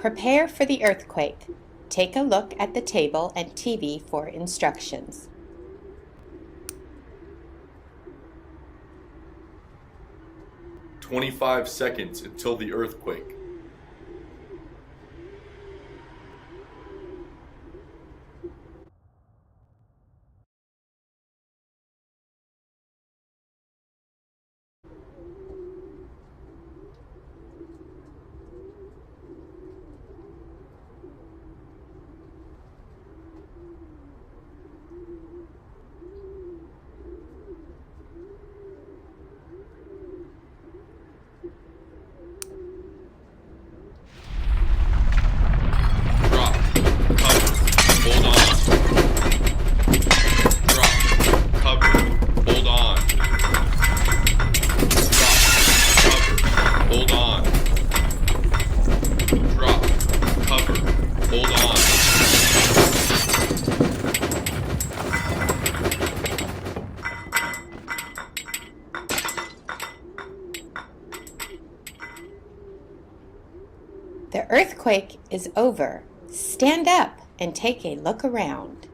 Prepare for the earthquake. Take a look at the table and TV for instructions. "25 seconds until the earthquake." Drop, cover, hold on. Drop, cover, hold on. Drop, cover, hold on. Drop, cover, hold on. The earthquake is over. Stand up and take a look around.